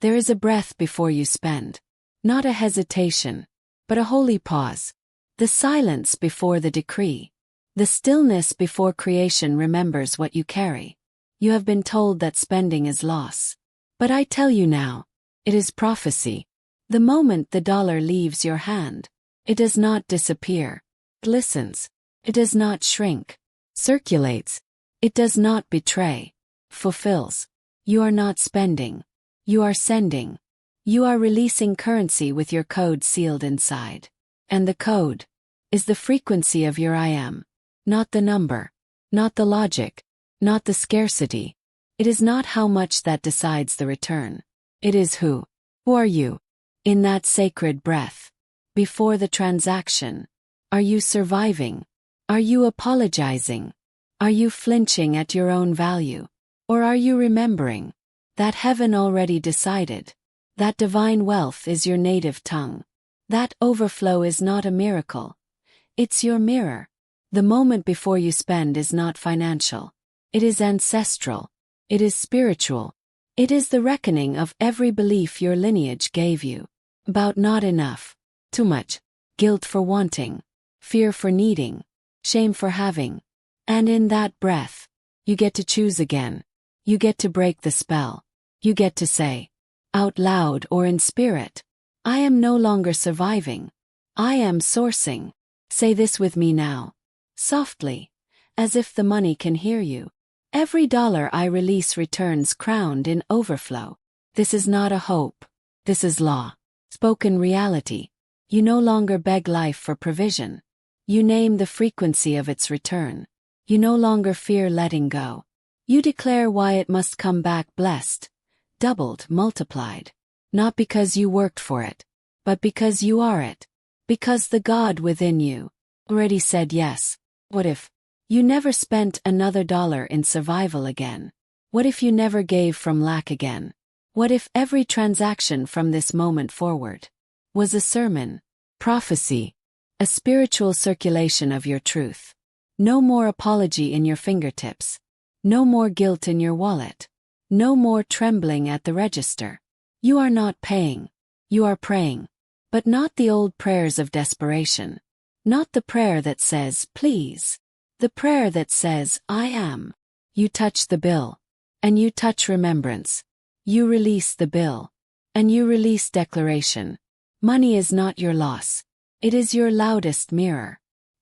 There is a breath before you spend. Not a hesitation, but a holy pause. The silence before the decree. The stillness before creation remembers what you carry. You have been told that spending is loss. But I tell you now, it is prophecy. The moment the dollar leaves your hand, it does not disappear. It listens. It does not shrink. Circulates. It does not betray. Fulfills. You are not spending. You are sending. You are releasing currency with your code sealed inside. And the code is the frequency of your I am. Not the number. Not the logic. Not the scarcity. It is not how much that decides the return. It is who. Who are you? In that sacred breath. Before the transaction. Are you surviving? Are you apologizing? Are you flinching at your own value? Or are you remembering that heaven already decided? That divine wealth is your native tongue. That overflow is not a miracle. It's your mirror. The moment before you spend is not financial. It is ancestral. It is spiritual. It is the reckoning of every belief your lineage gave you. About not enough. Too much. Guilt for wanting. Fear for needing. Shame for having. And in that breath, you get to choose again. You get to break the spell. You get to say, out loud or in spirit, I am no longer surviving. I am sourcing. Say this with me now. Softly, as if the money can hear you. Every dollar I release returns crowned in overflow. This is not a hope. This is law. Spoken reality. You no longer beg life for provision. You name the frequency of its return. You no longer fear letting go. You declare why it must come back blessed, doubled, multiplied. Not because you worked for it, but because you are it. Because the God within you already said yes. What if you never spent another dollar in survival again? What if you never gave from lack again? What if every transaction from this moment forward was a sermon, prophecy, a spiritual circulation of your truth? No more apology in your fingertips. No more guilt in your wallet. No more trembling at the register. You are not paying. You are praying. But not the old prayers of desperation. Not the prayer that says, please. The prayer that says, I am. You touch the bill. And you touch remembrance. You release the bill. And you release declaration. Money is not your loss. It is your loudest mirror.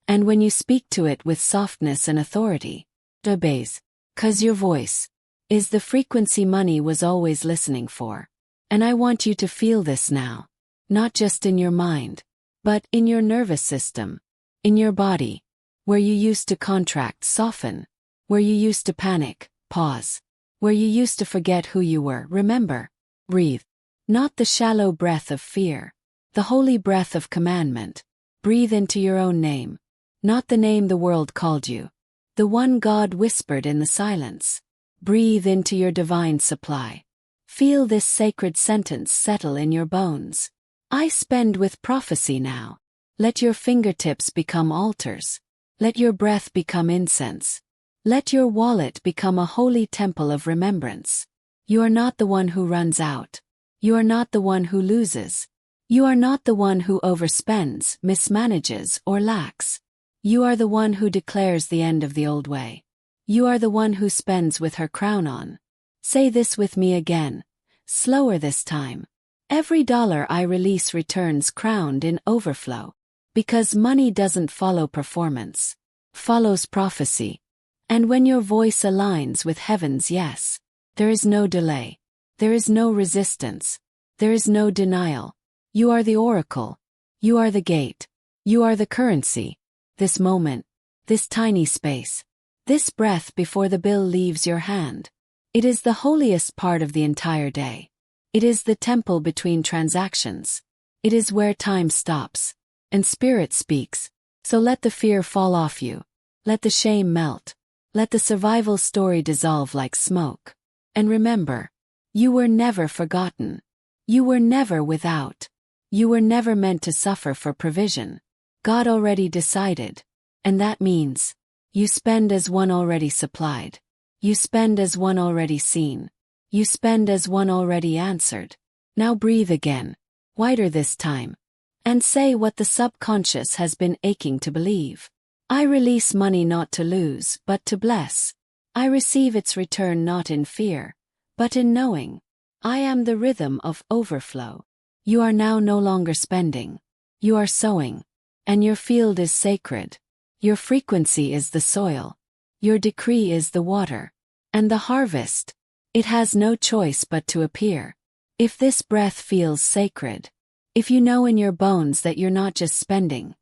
And when you speak to it with softness and authority, it obeys. 'Cause your voice is the frequency money was always listening for. And I want you to feel this now. Not just in your mind, but in your nervous system. In your body. Where you used to contract, soften. Where you used to panic, pause. Where you used to forget who you were, remember. Breathe. Not the shallow breath of fear. The holy breath of commandment. Breathe into your own name. Not the name the world called you. The one God whispered in the silence. Breathe into your divine supply. Feel this sacred sentence settle in your bones. I spend with prophecy now. Let your fingertips become altars. Let your breath become incense. Let your wallet become a holy temple of remembrance. You are not the one who runs out. You are not the one who loses. You are not the one who overspends, mismanages, or lacks. You are the one who declares the end of the old way. You are the one who spends with her crown on. Say this with me again. Slower this time. Every dollar I release returns crowned in overflow. Because money doesn't follow performance. Follows prophecy. And when your voice aligns with heaven's yes, there is no delay. There is no resistance. There is no denial. You are the oracle. You are the gate. You are the currency. This moment. This tiny space. This breath before the bill leaves your hand. It is the holiest part of the entire day. It is the temple between transactions. It is where time stops. And spirit speaks. So let the fear fall off you. Let the shame melt. Let the survival story dissolve like smoke. And remember, you were never forgotten. You were never without. You were never meant to suffer for provision. God already decided. And that means, you spend as one already supplied. You spend as one already seen. You spend as one already answered. Now breathe again, wider this time, and say what the subconscious has been aching to believe. I release money not to lose, but to bless. I receive its return not in fear, but in knowing. I am the rhythm of overflow. You are now no longer spending. You are sowing. And your field is sacred. Your frequency is the soil. Your decree is the water. And the harvest, it has no choice but to appear. If this breath feels sacred, if you know in your bones that you're not just spending,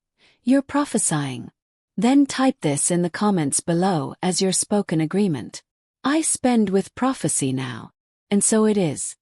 you're prophesying, then type this in the comments below as your spoken agreement. I spend with prophecy now. And so it is.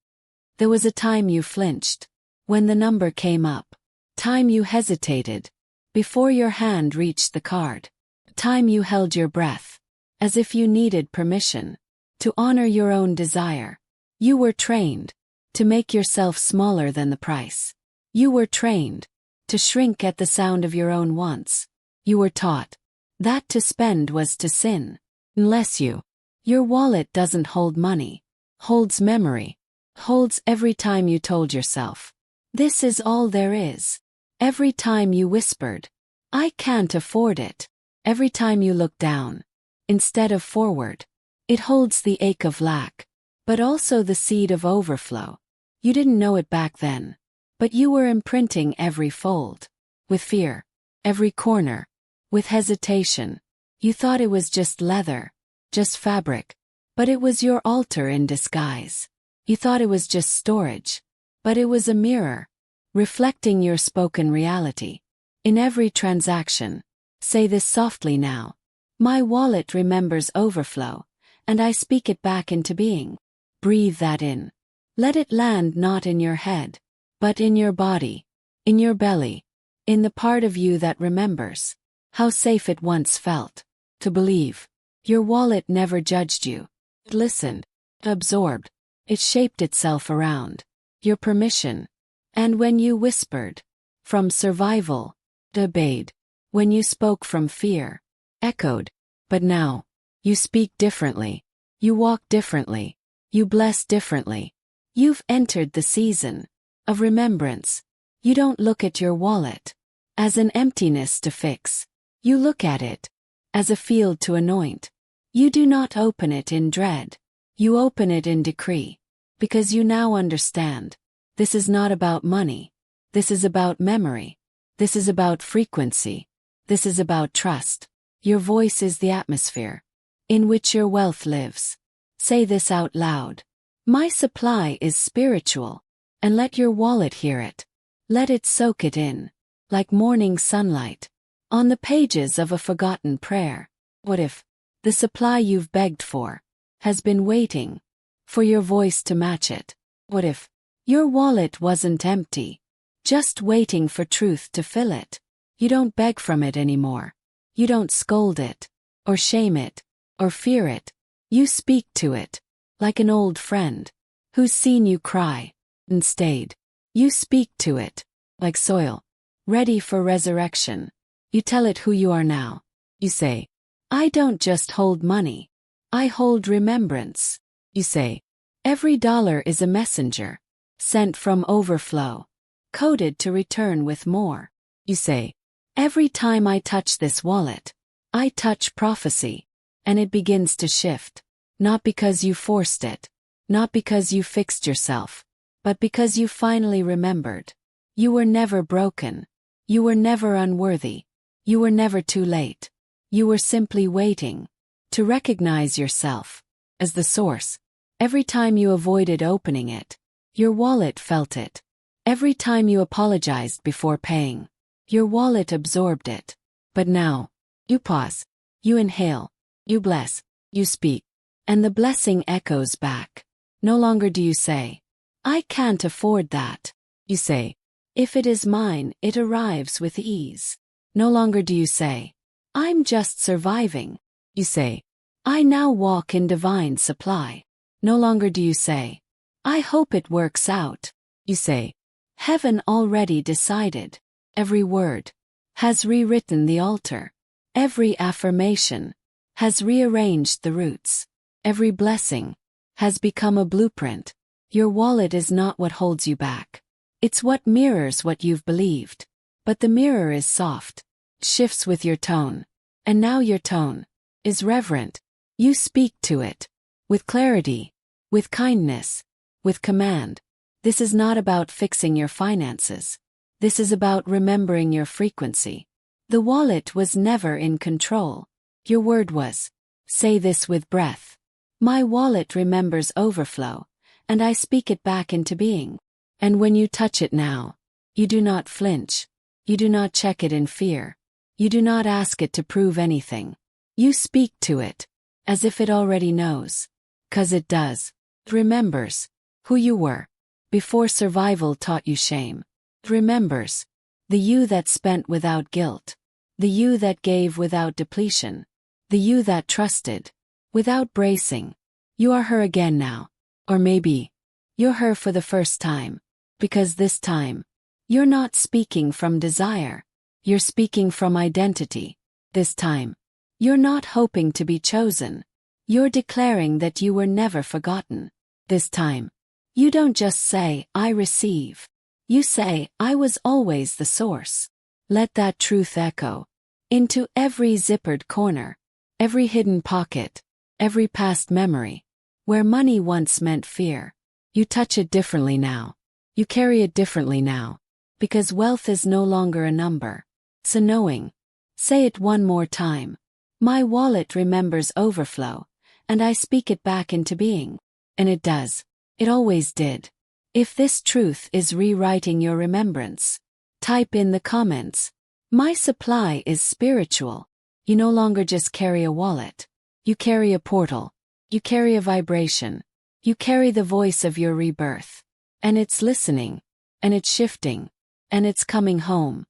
There was a time you flinched, when the number came up. Time you hesitated, before your hand reached the card. Time you held your breath, as if you needed permission, to honor your own desire. You were trained, to make yourself smaller than the price. You were trained, to shrink at the sound of your own wants. You were taught, that to spend was to sin. Unless your wallet doesn't hold money, holds memory, holds every time you told yourself, this is all there is. Every time you whispered, I can't afford it. Every time you looked down, instead of forward. It holds the ache of lack, but also the seed of overflow. You didn't know it back then, but you were imprinting every fold. With fear, every corner, with hesitation. You thought it was just leather, just fabric, but it was your altar in disguise. You thought it was just storage, but it was a mirror, reflecting your spoken reality. In every transaction, say this softly now. My wallet remembers overflow, and I speak it back into being. Breathe that in. Let it land not in your head, but in your body, in your belly, in the part of you that remembers how safe it once felt to believe. Your wallet never judged you. It listened, it absorbed, it shaped itself around your permission. And when you whispered, from survival, it obeyed. When you spoke from fear, echoed. But now, you speak differently. You walk differently. You bless differently. You've entered the season of remembrance. You don't look at your wallet as an emptiness to fix. You look at it as a field to anoint. You do not open it in dread. You open it in decree. Because you now understand. This is not about money. This is about memory. This is about frequency. This is about trust. Your voice is the atmosphere in which your wealth lives. Say this out loud. My supply is spiritual, and let your wallet hear it. Let it soak it in, like morning sunlight, on the pages of a forgotten prayer. What if the supply you've begged for has been waiting for your voice to match it? What if your wallet wasn't empty, just waiting for truth to fill it? You don't beg from it anymore. You don't scold it, or shame it, or fear it. You speak to it, like an old friend, who's seen you cry, and stayed. You speak to it, like soil, ready for resurrection. You tell it who you are now. You say, I don't just hold money. I hold remembrance. You say, every dollar is a messenger, sent from overflow, coded to return with more. You say, every time I touch this wallet, I touch prophecy, and it begins to shift. Not because you forced it, not because you fixed yourself, but because you finally remembered. You were never broken. You were never unworthy. You were never too late. You were simply waiting to recognize yourself as the source. Every time you avoided opening it, your wallet felt it. Every time you apologized before paying, your wallet absorbed it. But now, you pause, you inhale, you bless, you speak, and the blessing echoes back. No longer do you say, I can't afford that. You say, if it is mine, it arrives with ease. No longer do you say, I'm just surviving. You say, I now walk in divine supply. No longer do you say, I hope it works out. You say, heaven already decided. Every word has rewritten the altar. Every affirmation has rearranged the roots. Every blessing has become a blueprint. Your wallet is not what holds you back. It's what mirrors what you've believed. But the mirror is soft, shifts with your tone. And now your tone is reverent. You speak to it with clarity, with kindness, with command. This is not about fixing your finances. This is about remembering your frequency. The wallet was never in control. Your word was. Say this with breath. My wallet remembers overflow, and I speak it back into being. And when you touch it now, you do not flinch. You do not check it in fear. You do not ask it to prove anything. You speak to it, as if it already knows. 'Cause it does. It remembers who you were before survival taught you shame. It remembers the you that spent without guilt, the you that gave without depletion, the you that trusted without bracing. You are her again now. Or maybe you're her for the first time, because this time you're not speaking from desire. You're speaking from identity. This time you're not hoping to be chosen. You're declaring that you were never forgotten. This time you don't just say, I receive. You say, I was always the source. Let that truth echo into every zippered corner, every hidden pocket, every past memory, where money once meant fear. You touch it differently now. You carry it differently now, because wealth is no longer a number. It's a knowing. Say it one more time. My wallet remembers overflow, and I speak it back into being. And it does. It always did. If this truth is rewriting your remembrance, type in the comments. My supply is spiritual. You no longer just carry a wallet. You carry a portal. You carry a vibration. You carry the voice of your rebirth. And it's listening. And it's shifting. And it's coming home.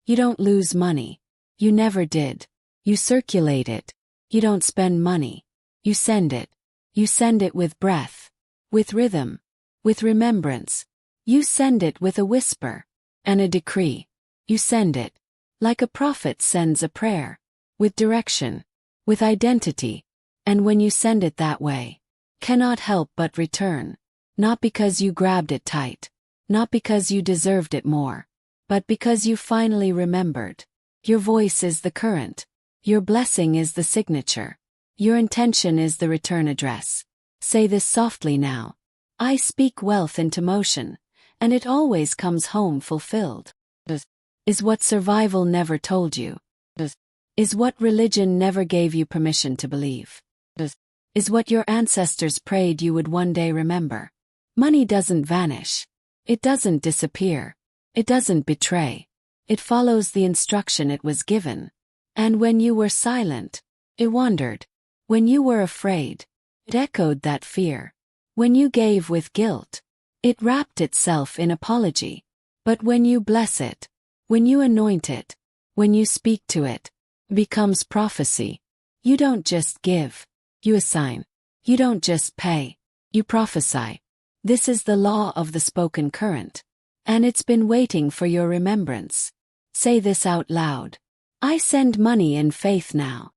You don't lose money. You never did. You circulate it. You don't spend money. You send it. You send it with breath, with rhythm, with remembrance. You send it with a whisper and a decree. You send it like a prophet sends a prayer, with direction, with identity. And when you send it that way, cannot help but return, not because you grabbed it tight, not because you deserved it more, but because you finally remembered. Your voice is the current. Your blessing is the signature. Your intention is the return address. Say this softly now. I speak wealth into motion, and it always comes home fulfilled. Is what survival never told you. Is what religion never gave you permission to believe. Is what your ancestors prayed you would one day remember. Money doesn't vanish. It doesn't disappear. It doesn't betray. It follows the instruction it was given. And when you were silent, it wandered. When you were afraid, it echoed that fear. When you gave with guilt, it wrapped itself in apology. But when you bless it, when you anoint it, when you speak to it, it becomes prophecy. You don't just give. You assign. You don't just pay. You prophesy. This is the law of the spoken current. And it's been waiting for your remembrance. Say this out loud. I send money in faith now.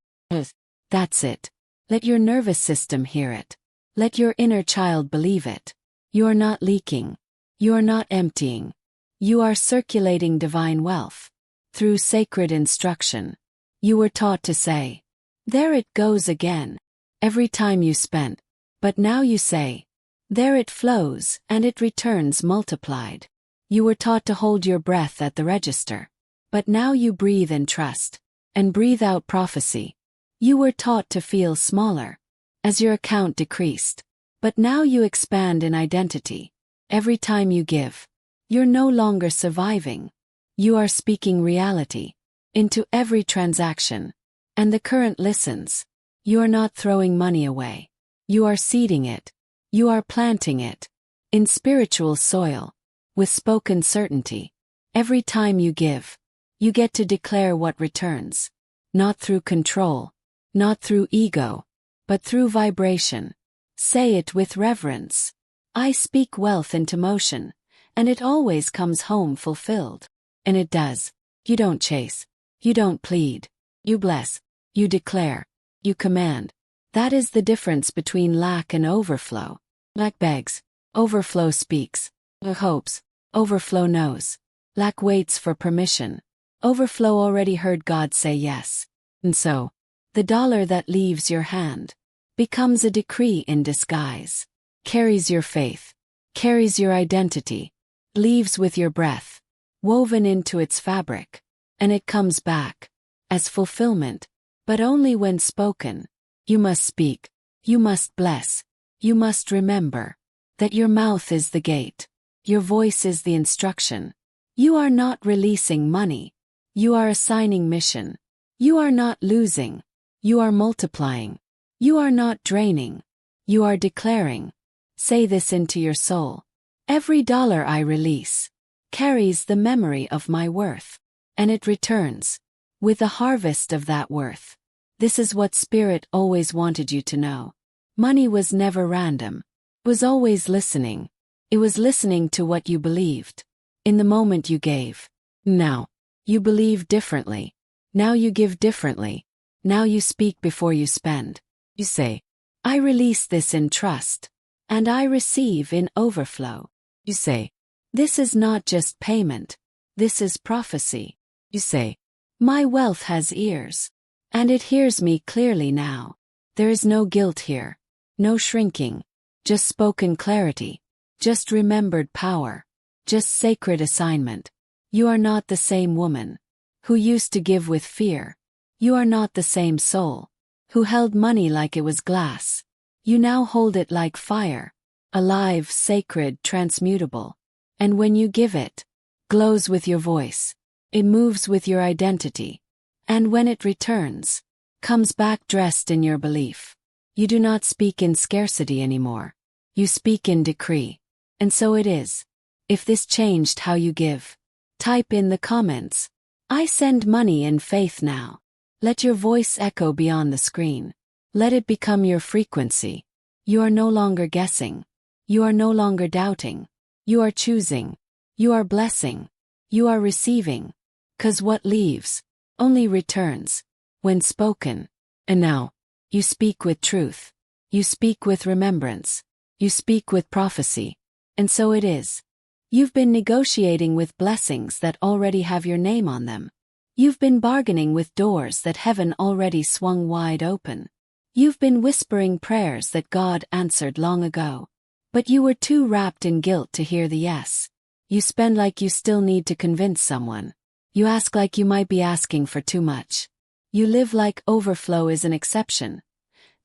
That's it. Let your nervous system hear it. Let your inner child believe it. You are not leaking. You are not emptying. You are circulating divine wealth. Through sacred instruction, you were taught to say, there it goes again. Every time you spent. But now you say, there it flows and it returns multiplied. You were taught to hold your breath at the register. But now you breathe and trust, and breathe out prophecy. You were taught to feel smaller, as your account decreased. But now you expand in identity. Every time you give, you're no longer surviving. You are speaking reality into every transaction. And the current listens. You are not throwing money away. You are seeding it. You are planting it in spiritual soil, with spoken certainty. Every time you give, you get to declare what returns. Not through control, not through ego, but through vibration. Say it with reverence. I speak wealth into motion, and it always comes home fulfilled. And it does. You don't chase. You don't plead. You bless. You declare. you command. That is the difference between lack and overflow. Lack begs, overflow speaks. Lack hopes, overflow knows. Lack waits for permission. Overflow already heard God say yes. And so, the dollar that leaves your hand becomes a decree in disguise, carries your faith, carries your identity, leaves with your breath, woven into its fabric, and it comes back as fulfillment, but only when spoken. You must speak, you must bless, you must remember that your mouth is the gate, your voice is the instruction. You are not releasing money, you are assigning mission. You are not losing, you are multiplying. You are not draining, you are declaring. Say this into your soul. Every dollar I release carries the memory of my worth, and it returns with a harvest of that worth. This is what Spirit always wanted you to know. Money was never random. It was always listening. It was listening to what you believed in the moment you gave. Now, you believe differently. Now you give differently. Now you speak before you spend. You say, I release this in trust, and I receive in overflow. You say, this is not just payment, this is prophecy. You say, my wealth has ears, and it hears me clearly now. There is no guilt here, no shrinking, just spoken clarity, just remembered power, just sacred assignment. You are not the same woman who used to give with fear. You are not the same soul who held money like it was glass. You now hold it like fire, alive, sacred, transmutable. And when you give it, glows with your voice. It moves with your identity. And when it returns, comes back dressed in your belief. You do not speak in scarcity anymore. You speak in decree. And so it is. If this changed how you give, type in the comments. I send money in faith now. Let your voice echo beyond the screen. Let it become your frequency. You are no longer guessing. You are no longer doubting. You are choosing. You are blessing. You are receiving. 'Cause what leaves only returns when spoken. And now, you speak with truth. You speak with remembrance. You speak with prophecy. And so it is. You've been negotiating with blessings that already have your name on them. You've been bargaining with doors that heaven already swung wide open. You've been whispering prayers that God answered long ago. But you were too wrapped in guilt to hear the yes. You spend like you still need to convince someone. You ask like you might be asking for too much. You live like overflow is an exception,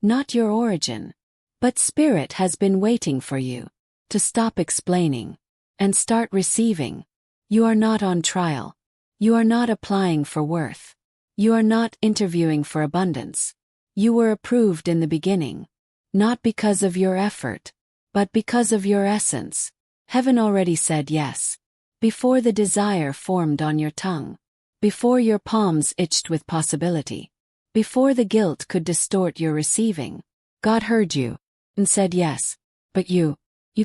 not your origin. But Spirit has been waiting for you to stop explaining and start receiving. You are not on trial. You are not applying for worth. You are not interviewing for abundance. You were approved in the beginning, not because of your effort, but because of your essence. Heaven already said yes, before the desire formed on your tongue, before your palms itched with possibility, before the guilt could distort your receiving. God heard you and said yes, but you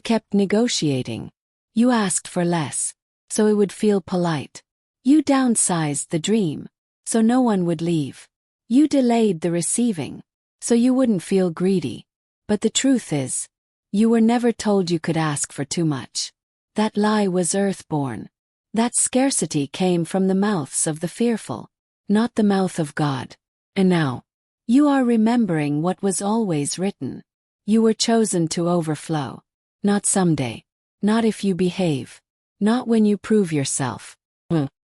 kept negotiating. You asked for less, so it would feel polite. You downsized the dream, so no one would leave. You delayed the receiving, so you wouldn't feel greedy. But the truth is, you were never told you could ask for too much. That lie was earthborn. That scarcity came from the mouths of the fearful, not the mouth of God. And now, you are remembering what was always written. You were chosen to overflow. Not someday. Not if you behave. Not when you prove yourself.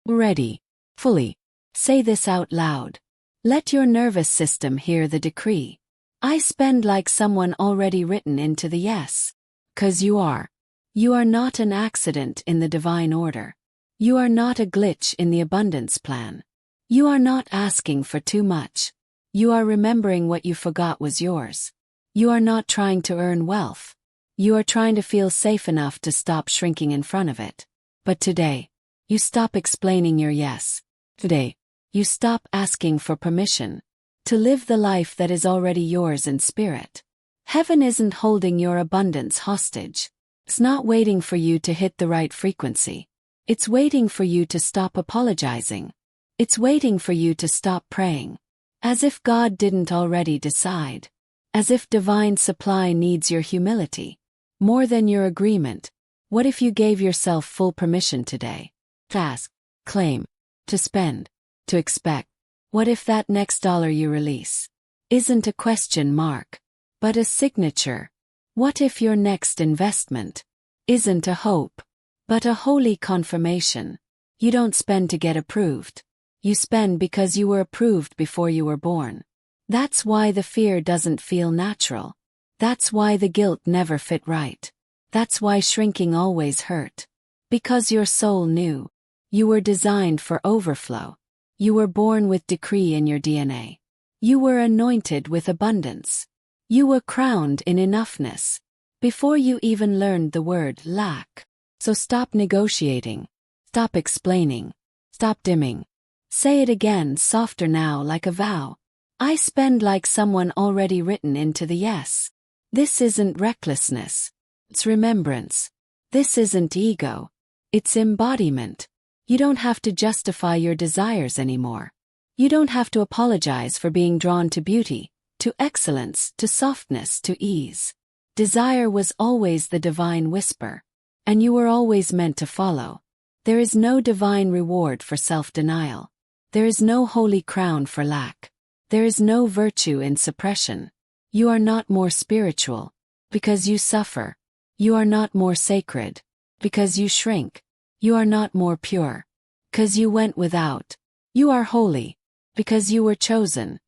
Ready. Fully. Say this out loud. Let your nervous system hear the decree. I spend like someone already written into the yes. 'Cause you are. You are not an accident in the divine order. You are not a glitch in the abundance plan. You are not asking for too much. You are remembering what you forgot was yours. You are not trying to earn wealth. You are trying to feel safe enough to stop shrinking in front of it. But today, you stop explaining your yes. Today, you stop asking for permission to live the life that is already yours in spirit. Heaven isn't holding your abundance hostage. It's not waiting for you to hit the right frequency. It's waiting for you to stop apologizing. It's waiting for you to stop praying. As if God didn't already decide. As if divine supply needs your humility. More than your agreement. What if you gave yourself full permission today? To ask, claim, to spend, to expect. What if that next dollar you release isn't a question mark, but a signature? What if your next investment isn't a hope, but a holy confirmation? You don't spend to get approved. You spend because you were approved before you were born. That's why the fear doesn't feel natural. That's why the guilt never fit right. That's why shrinking always hurt. Because your soul knew. You were designed for overflow. You were born with decree in your DNA. You were anointed with abundance. You were crowned in enoughness. Before you even learned the word lack. So stop negotiating. Stop explaining. Stop dimming. Say it again, softer now, like a vow. I spend like someone already written into the yes. This isn't recklessness. It's remembrance. This isn't ego. It's embodiment. You don't have to justify your desires anymore. You don't have to apologize for being drawn to beauty, to excellence, to softness, to ease. Desire was always the divine whisper. And you were always meant to follow. There is no divine reward for self-denial. There is no holy crown for lack. There is no virtue in suppression. You are not more spiritual, because you suffer. You are not more sacred, because you shrink. You are not more pure, because you went without. You are holy, because you were chosen.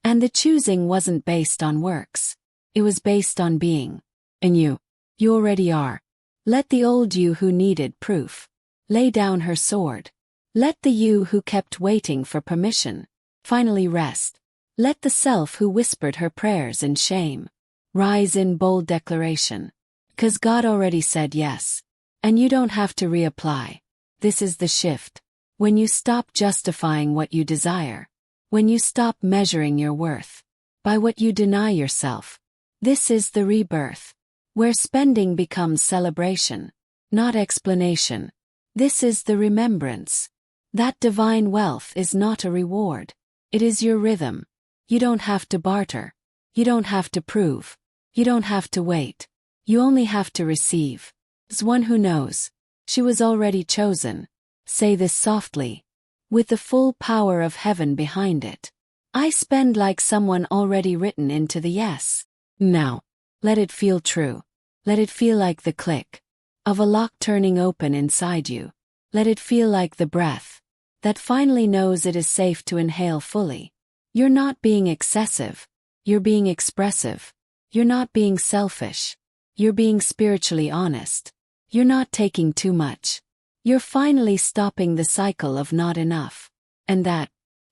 And the choosing wasn't based on works. It was based on being. And you already are. Let the old you who needed proof lay down her sword. Let the you who kept waiting for permission finally rest. Let the self who whispered her prayers in shame rise in bold declaration. 'Cause God already said yes. And you don't have to reapply. This is the shift. When you stop justifying what you desire. When you stop measuring your worth by what you deny yourself. This is the rebirth. Where spending becomes celebration, not explanation. This is the remembrance. That divine wealth is not a reward. It is your rhythm. You don't have to barter. You don't have to prove. You don't have to wait. You only have to receive. As one who knows. She was already chosen. Say this softly. With the full power of heaven behind it. I spend like someone already written into the yes. Now. Let it feel true. Let it feel like the click of a lock turning open inside you. Let it feel like the breath that finally knows it is safe to inhale fully. You're not being excessive. You're being expressive. You're not being selfish. You're being spiritually honest. You're not taking too much. You're finally stopping the cycle of not enough. And that's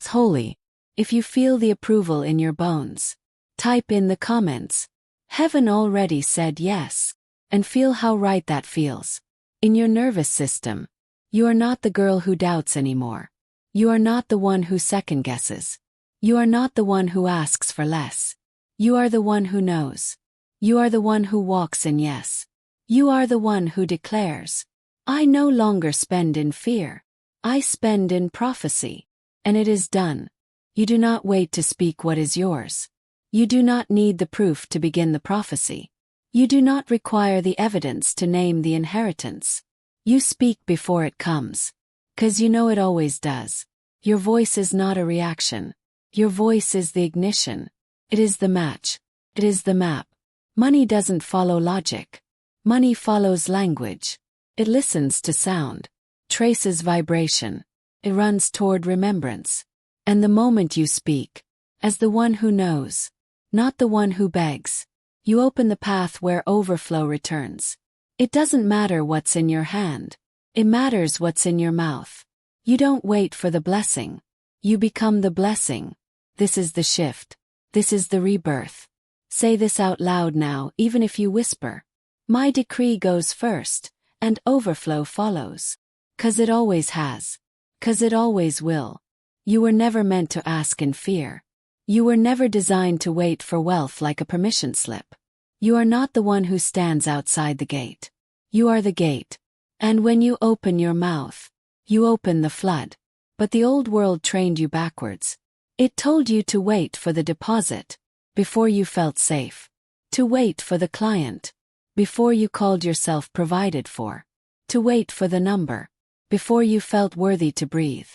holy. If you feel the approval in your bones, type in the comments. Heaven already said yes. And feel how right that feels. In your nervous system. You are not the girl who doubts anymore. You are not the one who second guesses. You are not the one who asks for less. You are the one who knows. You are the one who walks in yes. You are the one who declares, I no longer spend in fear. I spend in prophecy. And it is done. You do not wait to speak what is yours. You do not need the proof to begin the prophecy. You do not require the evidence to name the inheritance. You speak before it comes. 'Cause you know it always does. Your voice is not a reaction. Your voice is the ignition. It is the match. It is the map. Money doesn't follow logic. Money follows language. It listens to sound. Traces vibration. It runs toward remembrance. And the moment you speak, as the one who knows, not the one who begs, you open the path where overflow returns. It doesn't matter what's in your hand. It matters what's in your mouth. You don't wait for the blessing. You become the blessing. This is the shift. This is the rebirth. Say this out loud now, even if you whisper. My decree goes first, and overflow follows. 'Cause it always has. 'Cause it always will. You were never meant to ask in fear. You were never designed to wait for wealth like a permission slip. You are not the one who stands outside the gate. You are the gate. And when you open your mouth, you open the flood. But the old world trained you backwards. It told you to wait for the deposit before you felt safe, to wait for the client before you called yourself provided for, to wait for the number before you felt worthy to breathe.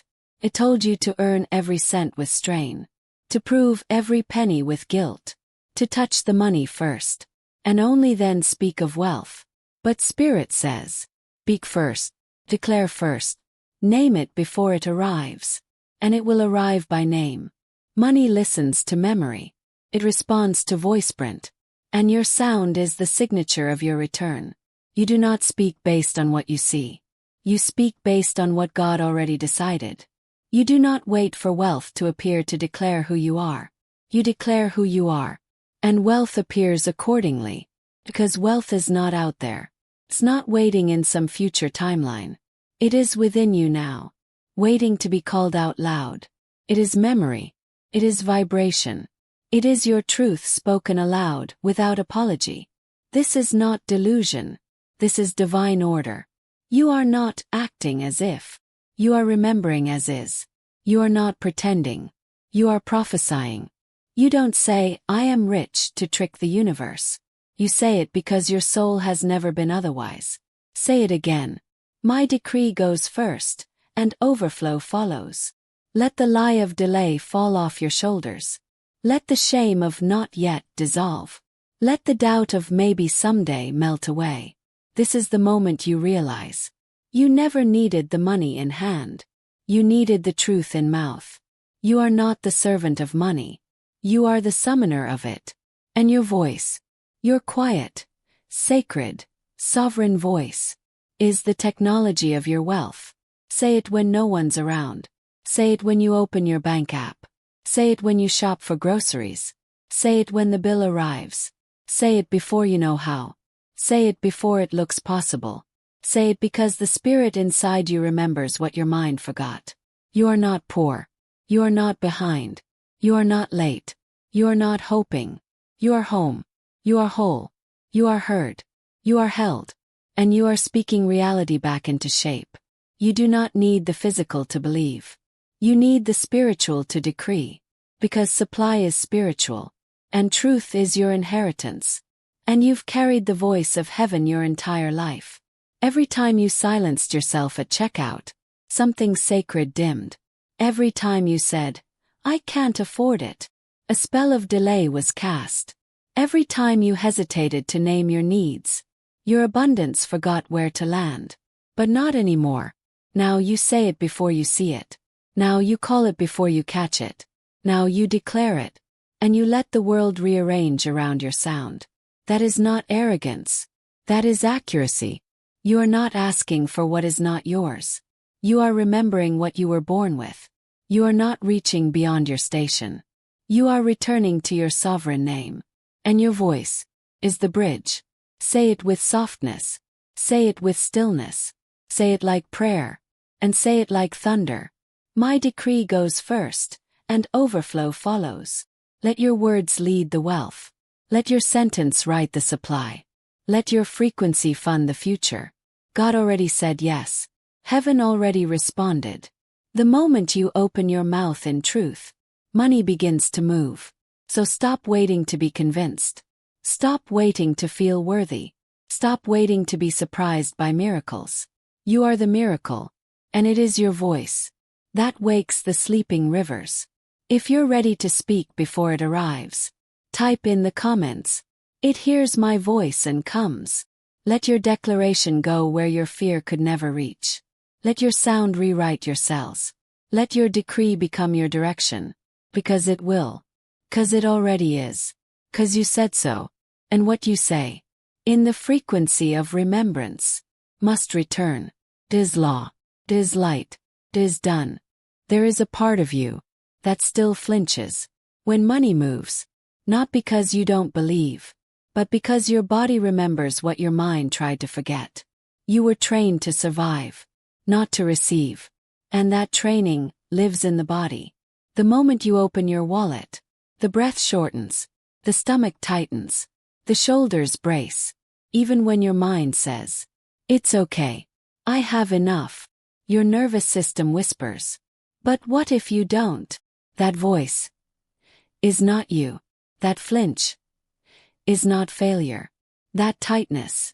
It told you to earn every cent with strain, to prove every penny with guilt, to touch the money first, and only then speak of wealth. But Spirit says, speak first, declare first, name it before it arrives, and it will arrive by name. Money listens to memory. It responds to voice print, and your sound is the signature of your return. You do not speak based on what you see. You speak based on what God already decided. You do not wait for wealth to appear to declare who you are. You declare who you are, and wealth appears accordingly, because wealth is not out there. It's not waiting in some future timeline. It is within you now, waiting to be called out loud. It is memory. It is vibration. It is your truth spoken aloud, without apology. This is not delusion. This is divine order. You are not acting as if. You are remembering as is. You are not pretending. You are prophesying. You don't say, I am rich, to trick the universe. You say it because your soul has never been otherwise. Say it again. My decree goes first, and overflow follows. Let the lie of delay fall off your shoulders. Let the shame of not yet dissolve. Let the doubt of maybe someday melt away. This is the moment you realize. You never needed the money in hand. You needed the truth in mouth. You are not the servant of money. You are the summoner of it. And your voice, your quiet, sacred, sovereign voice, is the technology of your wealth. Say it when no one's around. Say it when you open your bank app. Say it when you shop for groceries. Say it when the bill arrives. Say it before you know how. Say it before it looks possible. Say it because the spirit inside you remembers what your mind forgot. You are not poor. You are not behind. You are not late. You are not hoping. You are home. You are whole. You are heard. You are held. And you are speaking reality back into shape. You do not need the physical to believe. You need the spiritual to decree. Because supply is spiritual. And truth is your inheritance. And you've carried the voice of heaven your entire life. Every time you silenced yourself at checkout, something sacred dimmed. Every time you said, I can't afford it, a spell of delay was cast. Every time you hesitated to name your needs, your abundance forgot where to land. But not anymore. Now you say it before you see it. Now you call it before you catch it. Now you declare it. And you let the world rearrange around your sound. That is not arrogance. That is accuracy. You are not asking for what is not yours. You are remembering what you were born with. You are not reaching beyond your station. You are returning to your sovereign name. And your voice is the bridge. Say it with softness. Say it with stillness. Say it like prayer. And say it like thunder. My decree goes first, and overflow follows. Let your words lead the wealth. Let your sentence write the supply. Let your frequency fund the future. God already said yes. Heaven already responded. The moment you open your mouth in truth, money begins to move. So stop waiting to be convinced. Stop waiting to feel worthy. Stop waiting to be surprised by miracles. You are the miracle, and it is your voice that wakes the sleeping rivers. If you're ready to speak before it arrives, type in the comments, "It hears my voice and comes." Let your declaration go where your fear could never reach. Let your sound rewrite your cells. Let your decree become your direction. Because it will. 'Cause it already is. 'Cause you said so. And what you say, in the frequency of remembrance, must return. 'Tis law. 'Tis light. 'Tis done. There is a part of you that still flinches when money moves. Not because you don't believe, but because your body remembers what your mind tried to forget. You were trained to survive, not to receive. And that training lives in the body. The moment you open your wallet, the breath shortens, the stomach tightens, the shoulders brace. Even when your mind says, "It's okay. I have enough," your nervous system whispers, "But what if you don't?" That voice is not you. That flinch is not failure. That tightness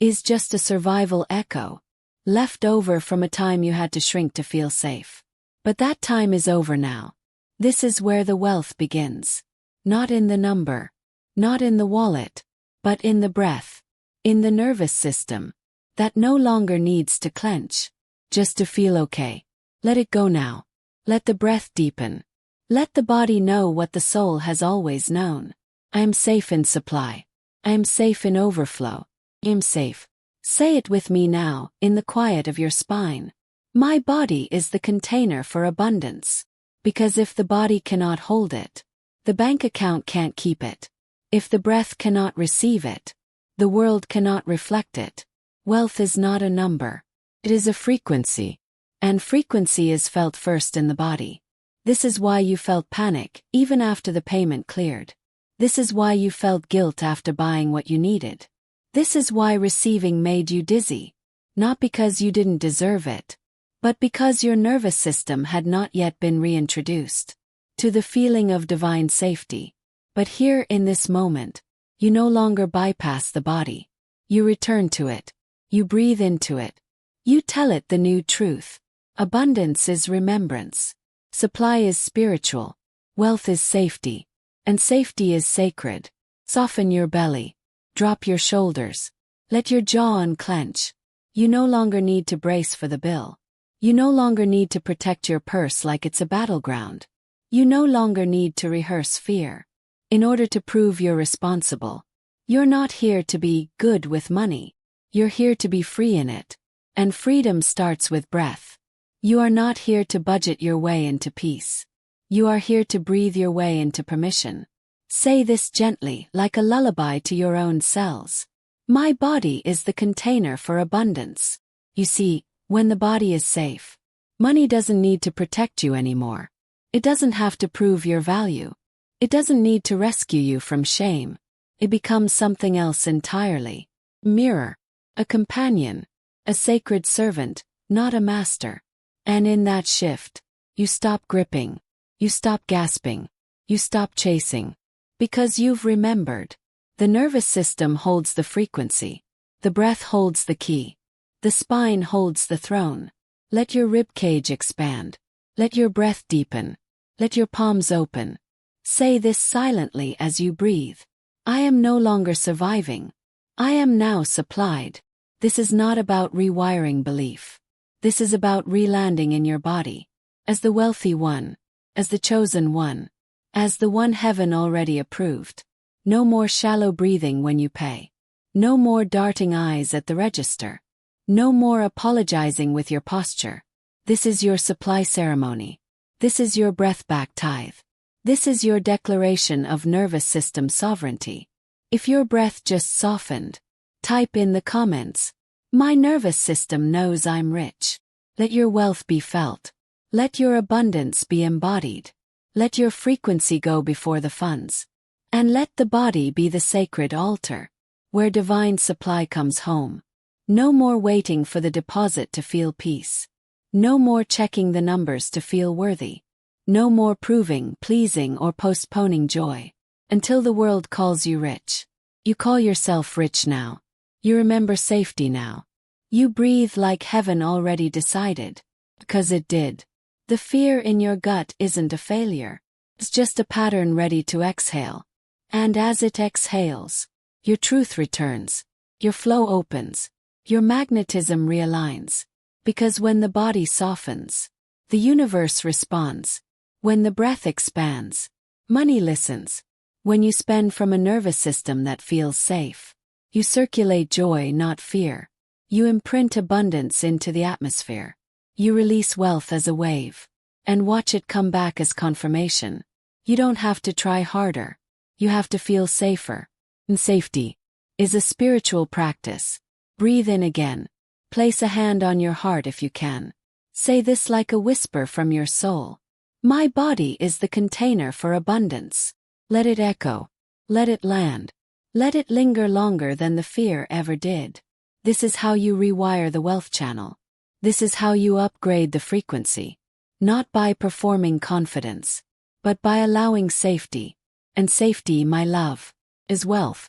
is just a survival echo, left over from a time you had to shrink to feel safe. But that time is over now. This is where the wealth begins. Not in the number, not in the wallet, but in the breath, in the nervous system, that no longer needs to clench, just to feel okay. Let it go now. Let the breath deepen. Let the body know what the soul has always known. I am safe in supply. I am safe in overflow. I am safe. Say it with me now, in the quiet of your spine. My body is the container for abundance. Because if the body cannot hold it, the bank account can't keep it. If the breath cannot receive it, the world cannot reflect it. Wealth is not a number. It is a frequency. And frequency is felt first in the body. This is why you felt panic, even after the payment cleared. This is why you felt guilt after buying what you needed. This is why receiving made you dizzy. Not because you didn't deserve it, but because your nervous system had not yet been reintroduced to the feeling of divine safety. But here in this moment, you no longer bypass the body. You return to it. You breathe into it. You tell it the new truth. Abundance is remembrance. Supply is spiritual. Wealth is safety. And safety is sacred. Soften your belly. Drop your shoulders. Let your jaw unclench. You no longer need to brace for the bill. You no longer need to protect your purse like it's a battleground. You no longer need to rehearse fear in order to prove you're responsible. You're not here to be good with money. You're here to be free in it. And freedom starts with breath. You are not here to budget your way into peace. You are here to breathe your way into permission. Say this gently, like a lullaby to your own cells. My body is the container for abundance. You see, when the body is safe, money doesn't need to protect you anymore. It doesn't have to prove your value. It doesn't need to rescue you from shame. It becomes something else entirely. Mirror. A companion. A sacred servant, not a master. And in that shift, you stop gripping. You stop gasping. You stop chasing. Because you've remembered. The nervous system holds the frequency. The breath holds the key. The spine holds the throne. Let your ribcage expand. Let your breath deepen. Let your palms open. Say this silently as you breathe. I am no longer surviving. I am now supplied. This is not about rewiring belief. This is about relanding in your body. As the wealthy one. As the chosen one. As the one heaven already approved. No more shallow breathing when you pay. No more darting eyes at the register. No more apologizing with your posture. This is your supply ceremony. This is your breath back tithe. This is your declaration of nervous system sovereignty. If your breath just softened, type in the comments. My nervous system knows I'm rich. Let your wealth be felt. Let your abundance be embodied. Let your frequency go before the funds. And let the body be the sacred altar, where divine supply comes home. No more waiting for the deposit to feel peace. No more checking the numbers to feel worthy. No more proving, pleasing, or postponing joy. Until the world calls you rich. You call yourself rich now. You remember safety now. You breathe like heaven already decided. Because it did. The fear in your gut isn't a failure. It's just a pattern ready to exhale. And as it exhales, your truth returns. Your flow opens. Your magnetism realigns. Because when the body softens, the universe responds. When the breath expands, money listens. When you spend from a nervous system that feels safe, you circulate joy, not fear. You imprint abundance into the atmosphere. You release wealth as a wave. And watch it come back as confirmation. You don't have to try harder. You have to feel safer. And safety is a spiritual practice. Breathe in again. Place a hand on your heart if you can. Say this like a whisper from your soul. My body is the container for abundance. Let it echo. Let it land. Let it linger longer than the fear ever did. This is how you rewire the wealth channel. This is how you upgrade the frequency. not by performing confidence, but by allowing safety. And safety, my love, is wealth.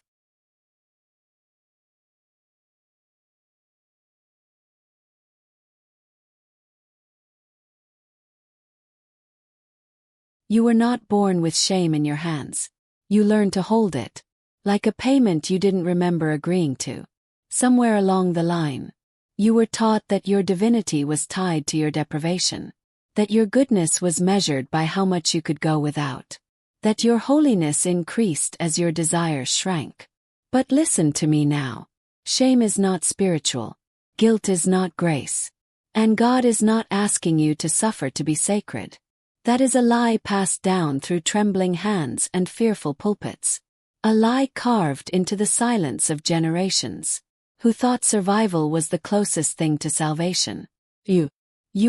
You were not born with shame in your hands. You learned to hold it, like a payment you didn't remember agreeing to. Somewhere along the line, you were taught that your divinity was tied to your deprivation, that your goodness was measured by how much you could go without, that your holiness increased as your desires shrank. But listen to me now. Shame is not spiritual. Guilt is not grace. And God is not asking you to suffer to be sacred. That is a lie passed down through trembling hands and fearful pulpits. A lie carved into the silence of generations, who thought survival was the closest thing to salvation. You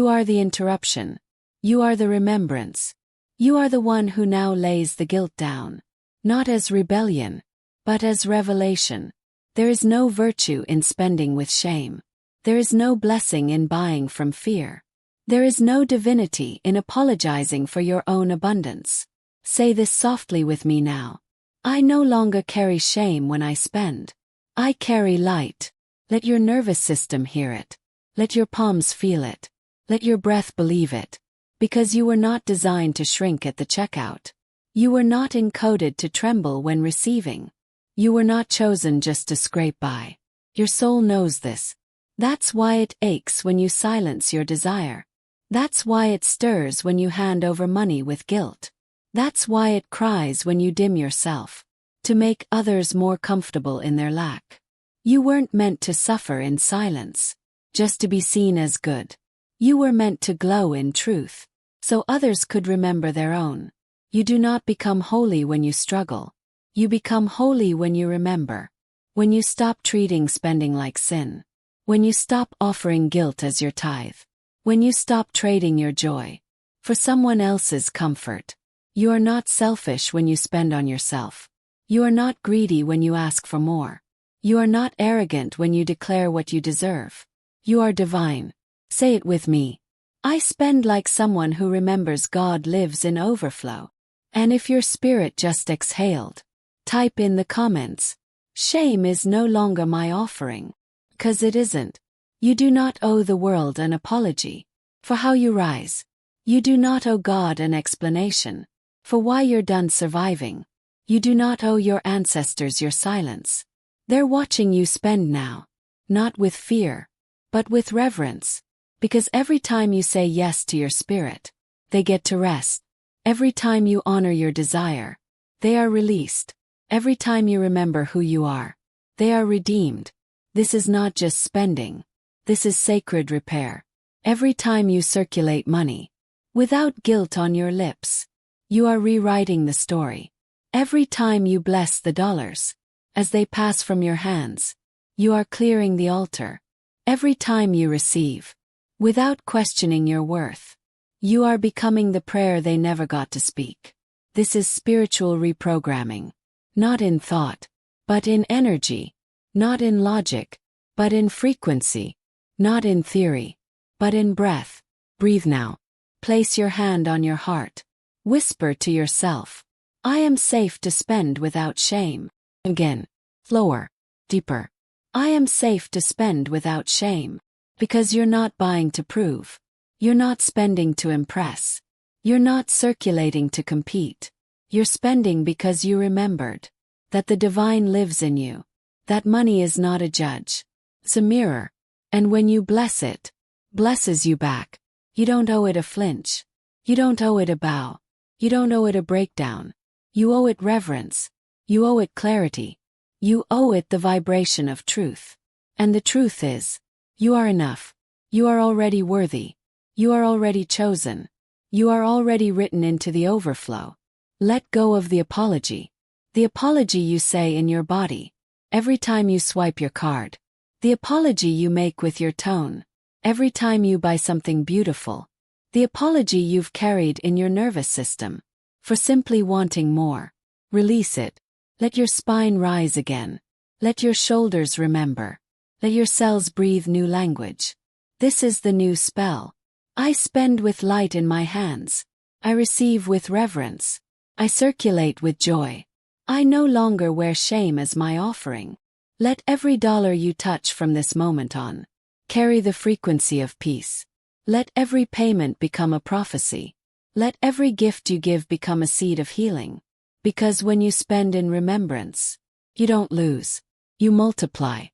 are the interruption. You are the remembrance. You are the one who now lays the guilt down, not as rebellion, but as revelation. There is no virtue in spending with shame. There is no blessing in buying from fear. There is no divinity in apologizing for your own abundance. Say this softly with me now. I no longer carry shame when I spend. I carry light. Let your nervous system hear it. Let your palms feel it. Let your breath believe it. Because you were not designed to shrink at the checkout. You were not encoded to tremble when receiving. You were not chosen just to scrape by. Your soul knows this. That's why it aches when you silence your desire. That's why it stirs when you hand over money with guilt. That's why it cries when you dim yourself, to make others more comfortable in their lack. You weren't meant to suffer in silence, just to be seen as good. You were meant to glow in truth, so others could remember their own. You do not become holy when you struggle. You become holy when you remember. When you stop treating spending like sin. When you stop offering guilt as your tithe. When you stop trading your joy for someone else's comfort. You are not selfish when you spend on yourself. You are not greedy when you ask for more. You are not arrogant when you declare what you deserve. You are divine. Say it with me. I spend like someone who remembers God lives in overflow. And if your spirit just exhaled, type in the comments. Shame is no longer my offering. 'Cause it isn't. You do not owe the world an apology for how you rise. You do not owe God an explanation for why you're done surviving. You do not owe your ancestors your silence. They're watching you spend now, not with fear, but with reverence. Because every time you say yes to your spirit, they get to rest. Every time you honor your desire, they are released. Every time you remember who you are, they are redeemed. This is not just spending. This is sacred repair. Every time you circulate money, without guilt on your lips, you are rewriting the story. Every time you bless the dollars, as they pass from your hands, you are clearing the altar. Every time you receive, without questioning your worth, you are becoming the prayer they never got to speak. This is spiritual reprogramming, not in thought, but in energy, not in logic, but in frequency. Not in theory, but in breath. Breathe now. Place your hand on your heart. Whisper to yourself, I am safe to spend without shame. Again. Slower. Deeper. I am safe to spend without shame. Because you're not buying to prove. You're not spending to impress. You're not circulating to compete. You're spending because you remembered that the divine lives in you. That money is not a judge. It's a mirror. And when you bless it, blesses you back. You don't owe it a flinch. You don't owe it a bow. You don't owe it a breakdown. You owe it reverence. You owe it clarity. You owe it the vibration of truth. And the truth is, you are enough. You are already worthy. You are already chosen. You are already written into the overflow. Let go of the apology. The apology you say in your body, every time you swipe your card. The apology you make with your tone, every time you buy something beautiful. The apology you've carried in your nervous system, for simply wanting more. Release it. Let your spine rise again. Let your shoulders remember. Let your cells breathe new language. This is the new spell. I spend with light in my hands. I receive with reverence. I circulate with joy. I no longer wear shame as my offering. Let every dollar you touch from this moment on carry the frequency of peace. Let every payment become a prophecy. Let every gift you give become a seed of healing. Because when you spend in remembrance, you don't lose, you multiply.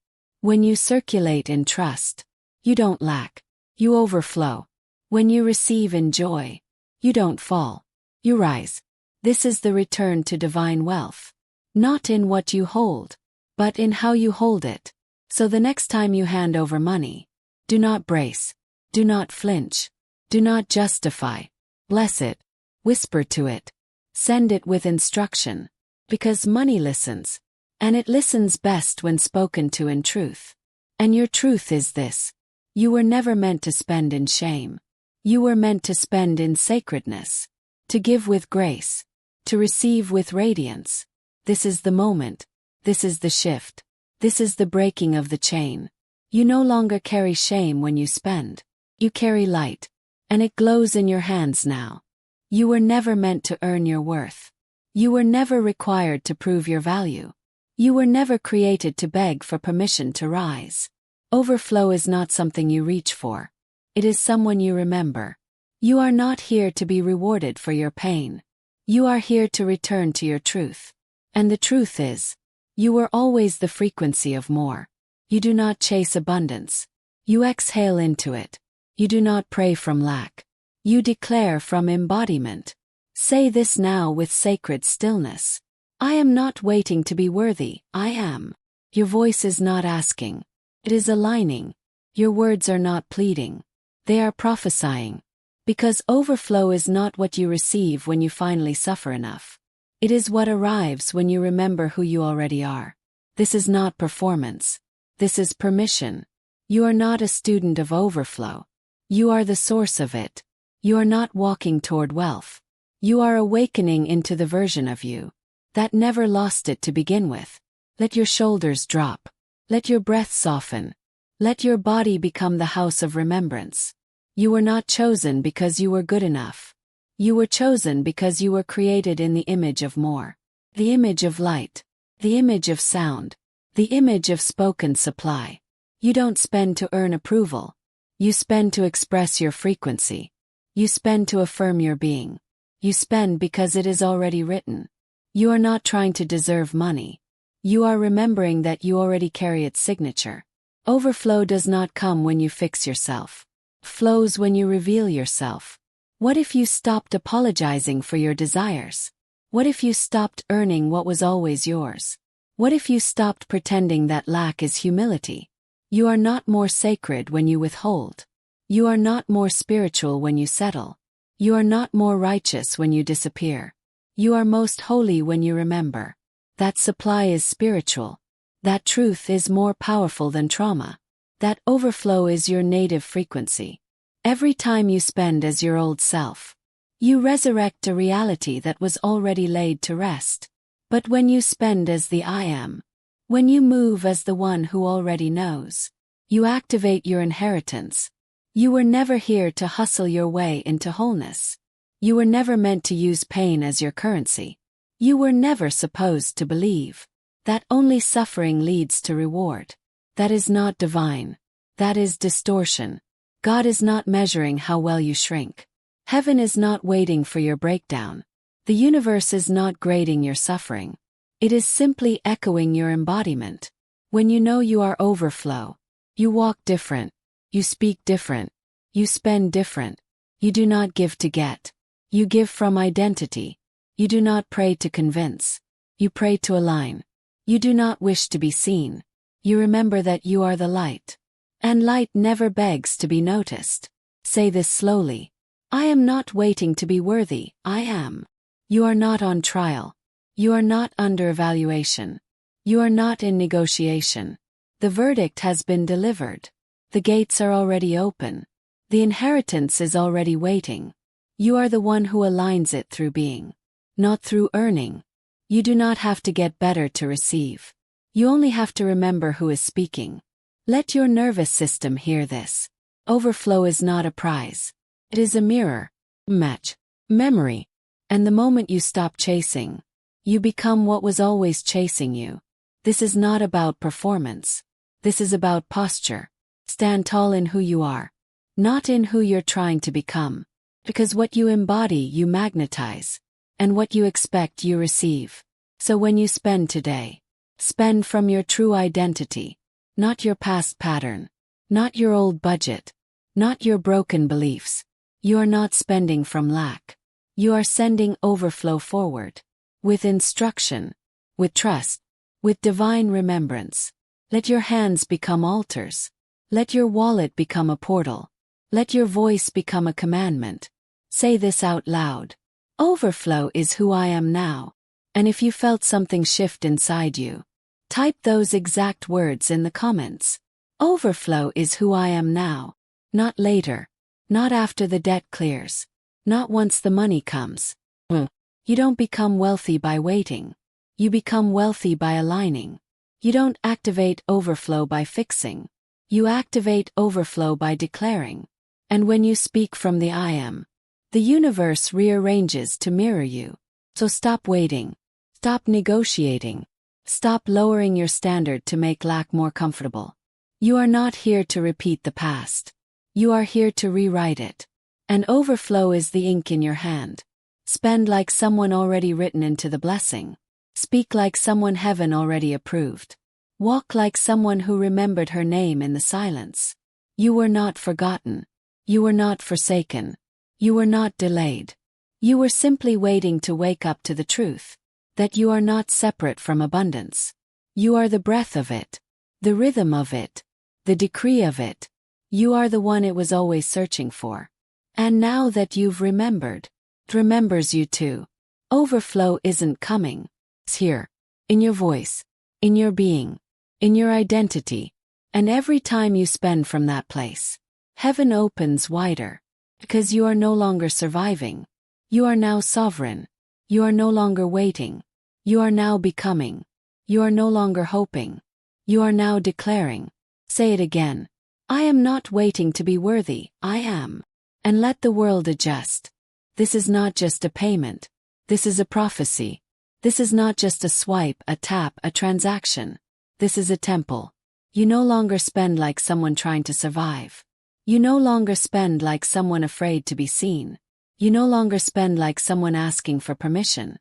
When you circulate in trust, you don't lack, you overflow. When you receive in joy, you don't fall, you rise. This is the return to divine wealth. Not in what you hold, but in how you hold it. So the next time you hand over money, do not brace, do not flinch, do not justify. Bless it, whisper to it, send it with instruction. Because money listens, and it listens best when spoken to in truth. And your truth is this: you were never meant to spend in shame. You were meant to spend in sacredness, to give with grace, to receive with radiance. This is the moment, this is the shift, this is the breaking of the chain. You no longer carry shame when you spend. You carry light, and it glows in your hands now. You were never meant to earn your worth. You were never required to prove your value. You were never created to beg for permission to rise. Overflow is not something you reach for. It is someone you remember. You are not here to be rewarded for your pain. You are here to return to your truth. And the truth is, you were always the frequency of more. You do not chase abundance. You exhale into it. You do not pray from lack. You declare from embodiment. Say this now with sacred stillness. I am not waiting to be worthy, I am. Your voice is not asking. It is aligning. Your words are not pleading. They are prophesying. Because overflow is not what you receive when you finally suffer enough. It is what arrives when you remember who you already are. This is not performance. This is permission. You are not a student of overflow. You are the source of it. You are not walking toward wealth. You are awakening into the version of you that never lost it to begin with. Let your shoulders drop. Let your breath soften. Let your body become the house of remembrance. You were not chosen because you were good enough. You were chosen because you were created in the image of more. The image of light. The image of sound. The image of spoken supply. You don't spend to earn approval. You spend to express your frequency. You spend to affirm your being. You spend because it is already written. You are not trying to deserve money. You are remembering that you already carry its signature. Overflow does not come when you fix yourself. Flows when you reveal yourself. What if you stopped apologizing for your desires? What if you stopped earning what was always yours? What if you stopped pretending that lack is humility? You are not more sacred when you withhold. You are not more spiritual when you settle. You are not more righteous when you disappear. You are most holy when you remember. That supply is spiritual. That truth is more powerful than trauma. That overflow is your native frequency. Every time you spend as your old self, you resurrect a reality that was already laid to rest. But when you spend as the I am, when you move as the one who already knows, you activate your inheritance. You were never here to hustle your way into wholeness. You were never meant to use pain as your currency. You were never supposed to believe that only suffering leads to reward. That is not divine. That is distortion. God is not measuring how well you shrink. Heaven is not waiting for your breakdown. The universe is not grading your suffering. It is simply echoing your embodiment. When you know you are overflow, you walk different. You speak different. You spend different. You do not give to get. You give from identity. You do not pray to convince. You pray to align. You do not wish to be seen. You remember that you are the light. And light never begs to be noticed. Say this slowly. I am not waiting to be worthy, I am. You are not on trial. You are not under evaluation. You are not in negotiation. The verdict has been delivered. The gates are already open. The inheritance is already waiting. You are the one who aligns it through being, not through earning. You do not have to get better to receive. You only have to remember who is speaking. Let your nervous system hear this. Overflow is not a prize. It is a mirror, match, memory. And the moment you stop chasing, you become what was always chasing you. This is not about performance. This is about posture. Stand tall in who you are, not in who you're trying to become. Because what you embody, you magnetize. And what you expect, you receive. So when you spend today, spend from your true identity, not your past pattern, not your old budget, not your broken beliefs. You are not spending from lack. You are sending overflow forward. With instruction, with trust, with divine remembrance. Let your hands become altars. Let your wallet become a portal. Let your voice become a commandment. Say this out loud. Overflow is who I am now. And if you felt something shift inside you, type those exact words in the comments. Overflow is who I am now. Not later. Not after the debt clears. Not once the money comes. You don't become wealthy by waiting. You become wealthy by aligning. You don't activate overflow by fixing. You activate overflow by declaring. And when you speak from the I am, the universe rearranges to mirror you. So stop waiting. Stop negotiating. Stop lowering your standard to make lack more comfortable. You are not here to repeat the past. You are here to rewrite it. And overflow is the ink in your hand. Spend like someone already written into the blessing. Speak like someone heaven already approved. Walk like someone who remembered her name in the silence. You were not forgotten. You were not forsaken. You were not delayed. You were simply waiting to wake up to the truth. That you are not separate from abundance. You are the breath of it. The rhythm of it. The decree of it. You are the one it was always searching for. And now that you've remembered, it remembers you too. Overflow isn't coming. It's here. In your voice. In your being. In your identity. And every time you spend from that place, heaven opens wider. Because you are no longer surviving. You are now sovereign. You are no longer waiting. You are now becoming. You are no longer hoping. You are now declaring. Say it again. I am not waiting to be worthy, I am. And let the world adjust. This is not just a payment. This is a prophecy. This is not just a swipe, a tap, a transaction. This is a temple. You no longer spend like someone trying to survive. You no longer spend like someone afraid to be seen. You no longer spend like someone asking for permission.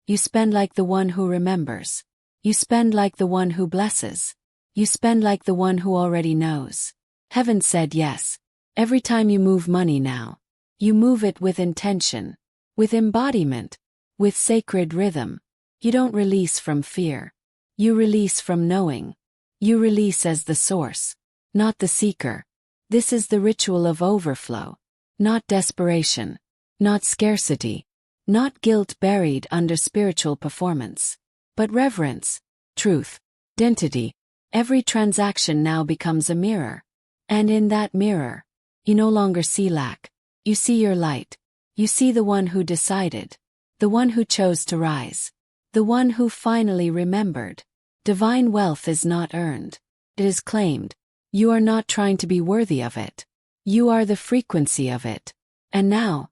You spend like the one who remembers. You spend like the one who blesses. You spend like the one who already knows. Heaven said yes. Every time you move money now, you move it with intention, with embodiment, with sacred rhythm. You don't release from fear. You release from knowing. You release as the source, not the seeker. This is the ritual of overflow. Not desperation. Not scarcity. Not guilt buried under spiritual performance. But reverence, truth, identity. Every transaction now becomes a mirror. And in that mirror, you no longer see lack. You see your light. You see the one who decided. The one who chose to rise. The one who finally remembered. Divine wealth is not earned. It is claimed. You are not trying to be worthy of it. You are the frequency of it. And now,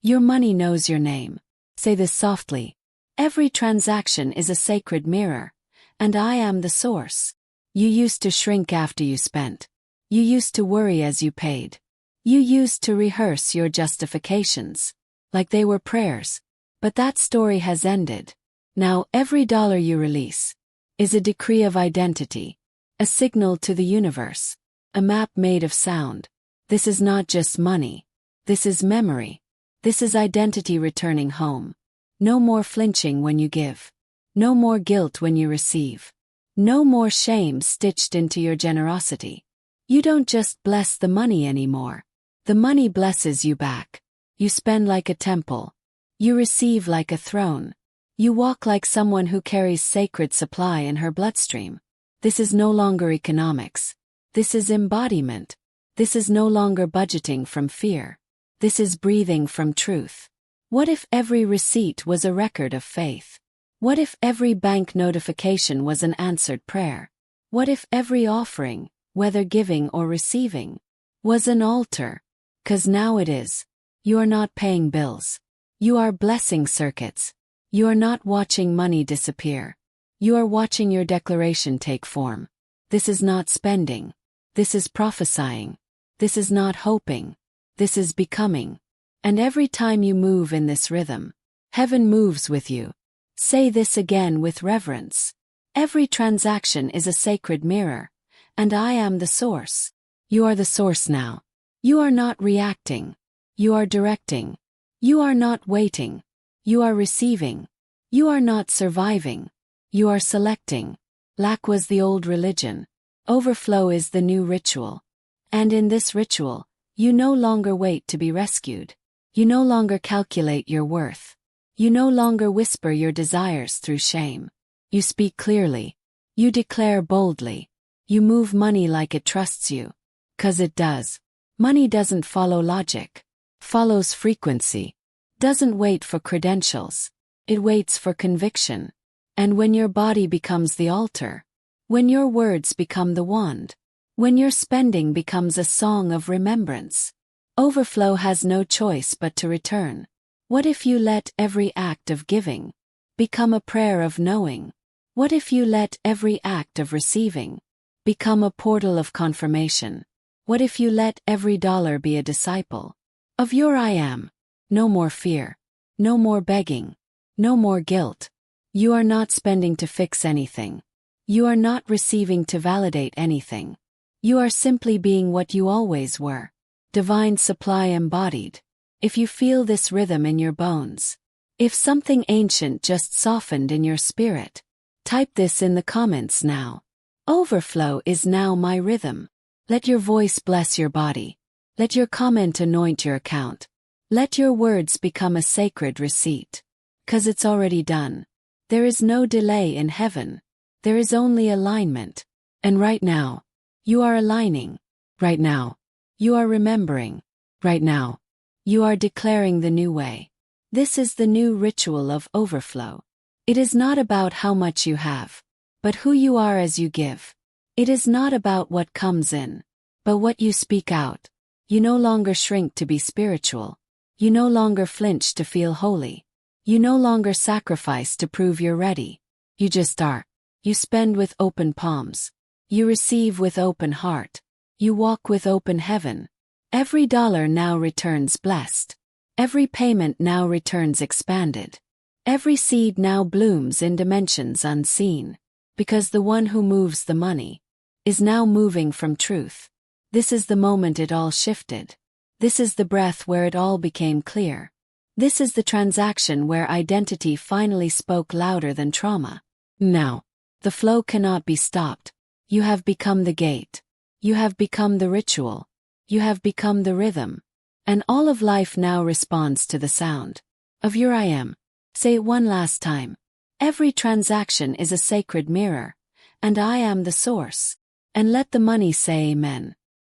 your money knows your name. Say this softly. Every transaction is a sacred mirror. And I am the source. You used to shrink after you spent. You used to worry as you paid. You used to rehearse your justifications. Like they were prayers. But that story has ended. Now every dollar you release is a decree of identity. A signal to the universe. A map made of sound. This is not just money. This is memory. This is identity returning home. No more flinching when you give. No more guilt when you receive. No more shame stitched into your generosity. You don't just bless the money anymore. The money blesses you back. You spend like a temple. You receive like a throne. You walk like someone who carries sacred supply in her bloodstream. This is no longer economics. This is embodiment. This is no longer budgeting from fear. This is breathing from truth. What if every receipt was a record of faith? What if every bank notification was an answered prayer? What if every offering, whether giving or receiving, was an altar? 'Cause now it is. You are not paying bills. You are blessing circuits. You are not watching money disappear. You are watching your declaration take form. This is not spending. This is prophesying. This is not hoping. This is becoming. And every time you move in this rhythm, heaven moves with you. Say this again with reverence. Every transaction is a sacred mirror, and I am the source. You are the source now. You are not reacting. You are directing. You are not waiting. You are receiving. You are not surviving. You are selecting. Lack was the old religion. Overflow is the new ritual. And in this ritual, you no longer wait to be rescued. You no longer calculate your worth. You no longer whisper your desires through shame. You speak clearly. You declare boldly. You move money like it trusts you. 'Cause it does. Money doesn't follow logic. Follows frequency. Doesn't wait for credentials. It waits for conviction. And when your body becomes the altar, when your words become the wand, when your spending becomes a song of remembrance, overflow has no choice but to return. What if you let every act of giving become a prayer of knowing? What if you let every act of receiving become a portal of confirmation? What if you let every dollar be a disciple of your I am? No more fear. No more begging. No more guilt. You are not spending to fix anything. You are not receiving to validate anything. You are simply being what you always were. Divine supply embodied. If you feel this rhythm in your bones, if something ancient just softened in your spirit, type this in the comments now. Overflow is now my rhythm. Let your voice bless your body. Let your comment anoint your account. Let your words become a sacred receipt. 'Cause it's already done. There is no delay in heaven. There is only alignment. And right now, you are aligning. Right now, you are remembering. Right now, you are declaring the new way. This is the new ritual of overflow. It is not about how much you have, but who you are as you give. It is not about what comes in, but what you speak out. You no longer shrink to be spiritual. You no longer flinch to feel holy. You no longer sacrifice to prove you're ready. You just are. You spend with open palms. You receive with open heart. You walk with open heaven. Every dollar now returns blessed. Every payment now returns expanded. Every seed now blooms in dimensions unseen. Because the one who moves the money is now moving from truth. This is the moment it all shifted. This is the breath where it all became clear. This is the transaction where identity finally spoke louder than trauma. Now, the flow cannot be stopped. You have become the gate. You have become the ritual. You have become the rhythm. And all of life now responds to the sound of your I am. Say it one last time. Every transaction is a sacred mirror, and I am the source. And let the money say amen.